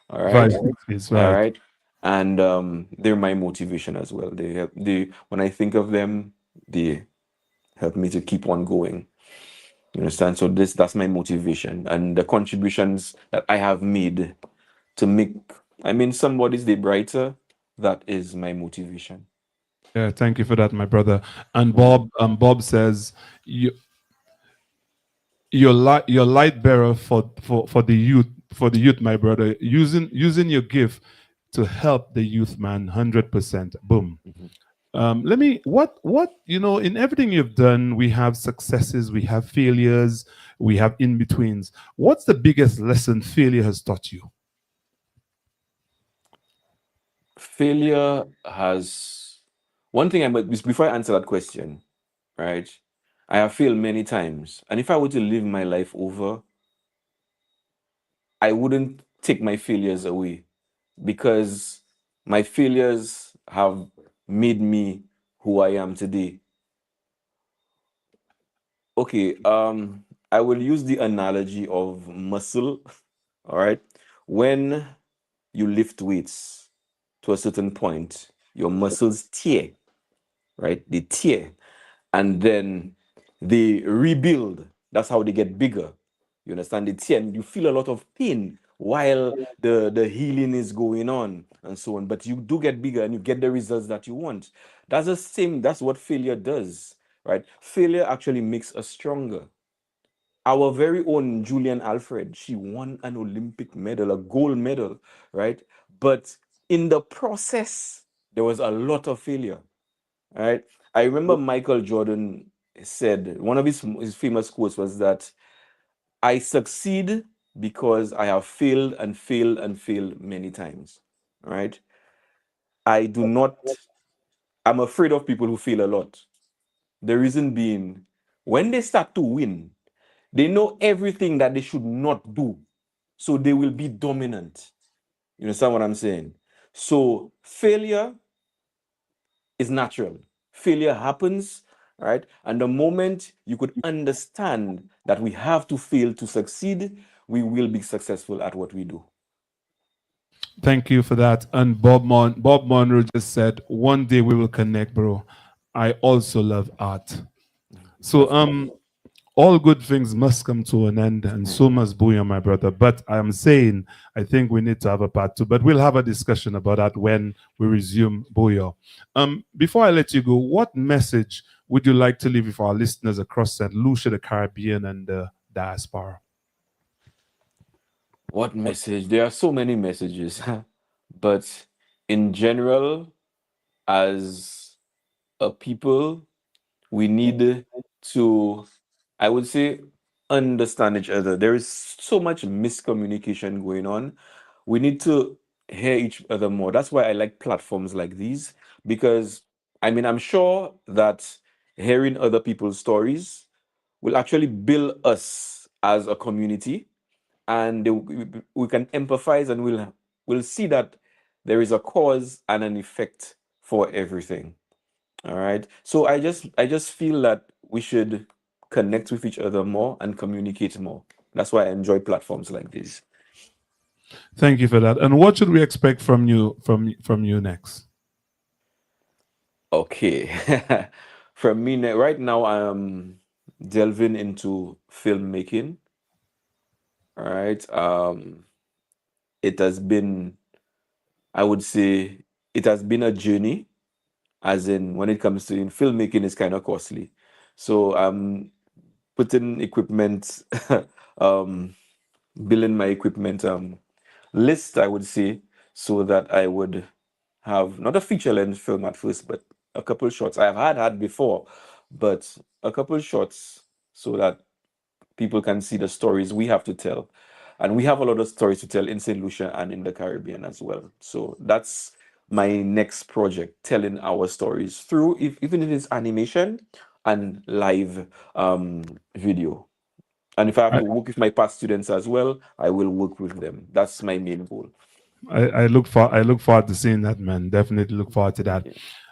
All right. Five, 6 years, All right? right. And they're my motivation as well. They when I think of them, they help me to keep on going. You understand? So that's my motivation and the contributions that I have made to make I mean somebody's day brighter, that is my motivation. Yeah, thank you for that, my brother. And Mhm. Bob says you your light bearer for the youth, my brother, using your gift to help the youth, man. 100%. Boom. Mhm. Let me what in everything you've done, we have successes, we have failures, we have in betweens. What's the biggest lesson failure has taught you? Failure has one thing before I answer that question, right? I have failed many times. And if I were to live my life over, I wouldn't take my failures away because my failures have made me who I am today. Okay, I will use the analogy of muscle. All right. When you lift weights to a certain point, your muscles tear, right? They tear and then they rebuild. That's how they get bigger. You understand? They tear and you feel a lot of pain while the healing is going on and so on. But you do get bigger and you get the results that you want. That's the same, that's what failure does, right? Failure actually makes us stronger. Our very own Julian Alfred, she won an Olympic medal, a gold medal, right? But in the process, there was a lot of failure, right? I remember Michael Jordan said, one of his famous quotes was that I succeed because I have failed and failed and failed many times, right? I do not, I'm afraid of people who fail a lot. The reason being, when they start to win, they know everything that they should not do. So they will be dominant. You understand what I'm saying? So failure is natural. Failure happens, right? And the moment you could understand that we have to fail to succeed, we will be successful at what we do. Thank you for that. And Bob Monroe just said, "One day we will connect, bro. I also love art." So Definitely. all good things must come to an end, and so must Bouyon, my brother. But I'm saying, I think we need to have a part two, but we'll have a discussion about that when we resume Bouyon. Before I let you go, what message would you like to leave with our listeners across St. Lucia, the Caribbean, and the diaspora? What message? There are so many messages, but in general, as a people, we need to, I would say, understand each other. There is so much miscommunication going on. We need to hear each other more. That's why I like platforms like these, because I mean, I'm sure that hearing other people's stories will actually build us as a community, and we can empathize, and we'll see that there is a cause and an effect for everything. All right. So I just feel that we should connect with each other more and communicate more. That's why I enjoy platforms like this. Thank you for that. And what should we expect from you next? Okay. From me right now, I'm delving into filmmaking. All right. It has been, I would say, it has been a journey, as in when it comes to filmmaking is kind of costly. So I'm putting equipment, um, building my equipment list, I would say, so that I would have not a feature length film at first, but a couple shots. I have had before, but a couple shots so that people can see the stories we have to tell. And we have a lot of stories to tell in St. Lucia and in the Caribbean as well. So that's my next project, telling our stories through, even if it's animation and live video. And if I have to work with my past students as well, I will work with them. That's my main goal. I look forward to seeing that, man. Definitely look forward to that.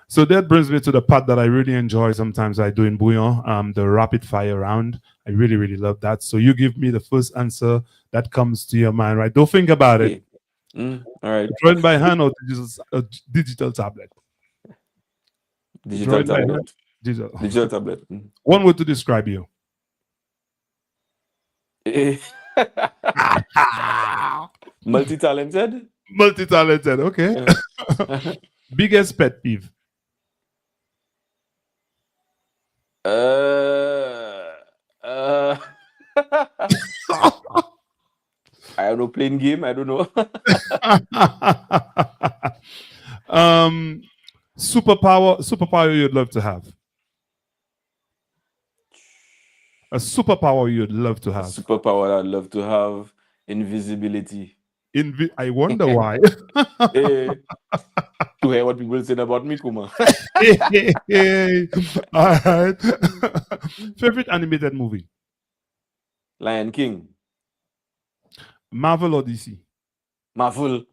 So that brings me to the part that I really enjoy. Sometimes I do in Bouyon, the rapid fire round. I really, really love that. So you give me the first answer that comes to your mind, right? Don't think about it. All right. Drawing by hand or digital tablet? Digital Drawing by tablet. hand, Digital tablet. One word to describe you. Multi-talented. Multi-talented. Okay. Biggest pet peeve. I don't know, playing game. I don't know. Superpower you'd love to have. A superpower you'd love to have. Superpower I'd love to have: invisibility. I wonder why. To hear what people say about me, Kuma. All right. Favorite animated movie? Lion King. Marvel or DC? Marvel.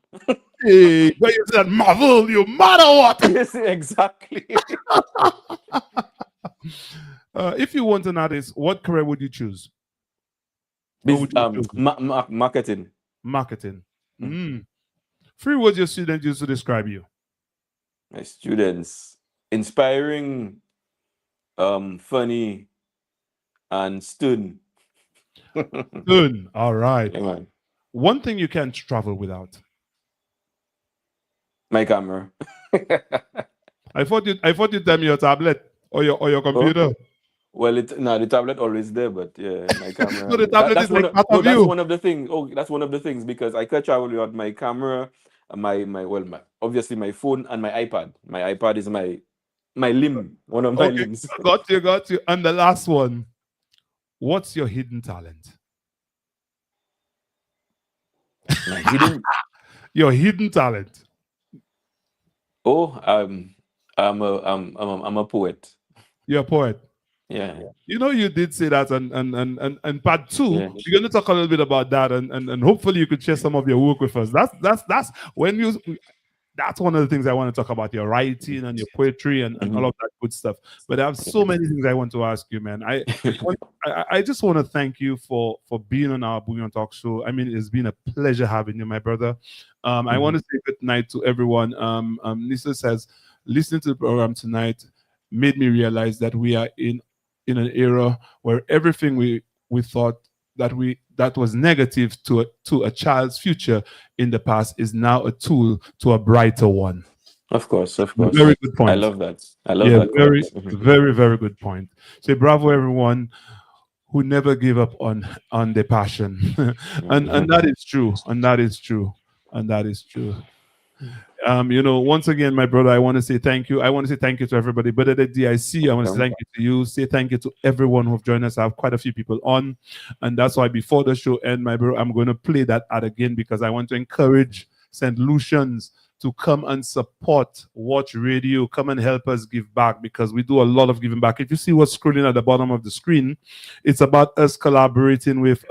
Hey, when you said Marvel, you matter what? Yes, exactly. If you want an artist, what career would you choose? Marketing. Marketing. 3 words your students use to describe you. My students: inspiring, funny, and stern. Stern. All right. Yeah, man. One thing you can't travel without. My camera. I thought you'd tell me your tablet or your computer. Oh. Well, the tablet always there, but yeah, my camera. So the tablet is like part of you. That's one of the things. Oh, that's one of the things, because I can travel without my camera, obviously my phone and my iPad. My iPad is my limb, one of my limbs. Got you. And the last one. What's your hidden talent? My hidden. Your hidden talent. Oh, I'm a poet. You're a poet. Yeah. You know, you did say that, and part 2, you're going to talk a little bit about that, and hopefully you could share some of your work with us. That's when you. That's one of the things I want to talk about, your writing and your poetry and all of that good stuff. But I have so many things I want to ask you, man. I just want to thank you for being on our Bouyon Talk Show. I mean, it's been a pleasure having you, my brother. I want to say good night to everyone. Lisa says, listening to the program tonight made me realize that we are in in an era where everything we thought that was negative to a child's future in the past is now a tool to a brighter one. Of course, of course. Very good I point. love that. I love Yeah, that very, quote. Mhm. very, very good point. Say bravo everyone who never give up on their passion. And that is true. And that is true. And that is true. Once again, my brother, I want to say thank you. I want to say thank you to everybody. But at the DIC, I want to say thank you to you. Say thank you to everyone who've joined us. I have quite a few people on. And that's why before the show ends, my bro, I'm going to play that ad again because I want to encourage St. Lucians to come and support Watch Radio. Come and help us give back because we do a lot of giving back. If you see what's scrolling at the bottom of the screen, it's about us collaborating with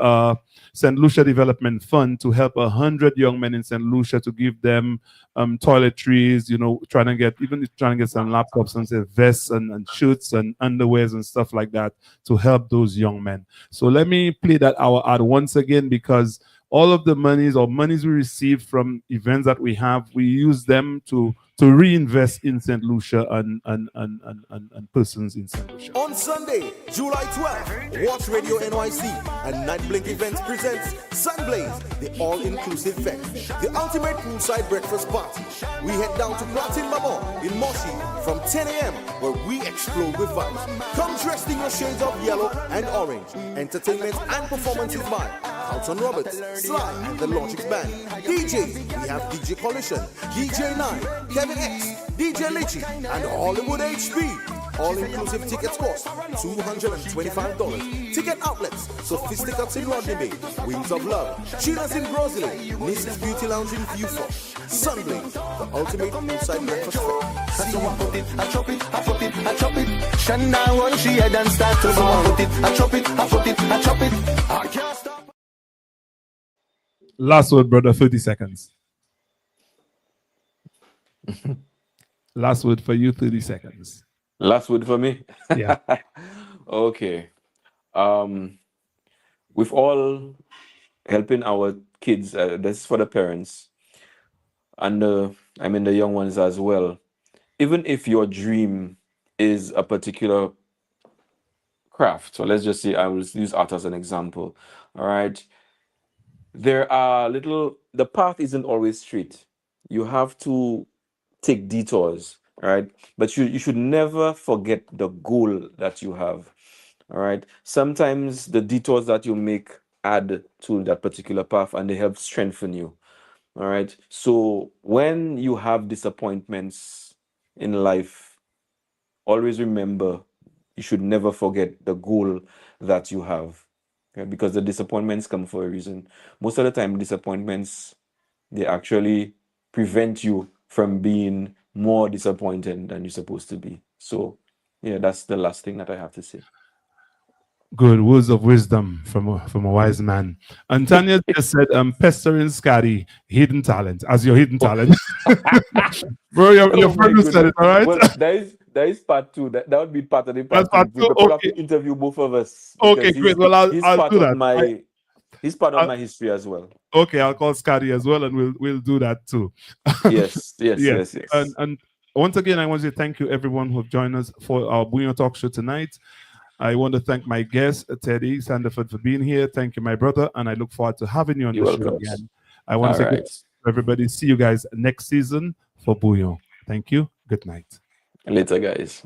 St. Lucia Development Fund to help 100 young men in St. Lucia to give them toiletries, trying to get some laptops and say vests and shirts and underwears and stuff like that to help those young men. So let me play that our ad once again because all of the monies we receive from events that we have, we use them to reinvest in St. Lucia and persons in St. Lucia. On Sunday, July 12th, Watch Radio NYC and Night Blink Events presents Sunblaze, the all-inclusive fest, the ultimate poolside breakfast party. We head down to Platin Mama in Moshi from 10 a.m. where we explode with vibes. Come dressed in your shades of yellow and orange. Entertainment and performances by Carlton Roberts, Sly and the Logic Band. DJs, we have DJ Coalition, DJ 9, Kevin X, DJ Litchi, and Hollywood HP. All-inclusive tickets cost $225. Ticket outlets, Sophisticates in Rodney Bay, Wings of Love, Sheila's in Rosalie, Nissa's Beauty Lounge in Viewfort. Sunblaze, the ultimate poolside breakfast fair. So I put it, I chop it, I put it, I chop it. Shanda run she head and start to so I put it, I chop it, I put it, I chop it. I can't stop. Last word, brother, 30 seconds. Last word for you, 30 seconds. Last word for me? Yeah. Okay. With all helping our kids, this is for the parents, and the young ones as well. Even if your dream is a particular craft, so let's just say I will use art as an example. All right. There are the path isn't always straight. You have to take detours, all right? But you should never forget the goal that you have, all right? Sometimes the detours that you make add to that particular path and they help strengthen you, all right? So when you have disappointments in life, always remember you should never forget the goal that you have. Okay, because the disappointments come for a reason. Most of the time, disappointments, they actually prevent you from being more disappointed than you're supposed to be. So, yeah, that's the last thing that I have to say. Good words of wisdom from a wise man. And Tanya just said, pestering Scotty, hidden talent, as your hidden talent. Bro, your friend who said it, all right? Well, there is part two. That would be part of the part That's two. part two, We have okay. to interview both of us. Okay, great. Well, I'll do that. He's part of my history as well. Okay, I'll call Scotty as well, and we'll do that too. Yes. And once again, I want to say thank you everyone who have joined us for our Bouyon Talk Show tonight. I want to thank my guest, Teddy Sandiford, for being here. Thank you, my brother, and I look forward to having you on the show again. I want to say good to everybody. See you guys next season for Bouyon. Thank you. Good night. Later, guys.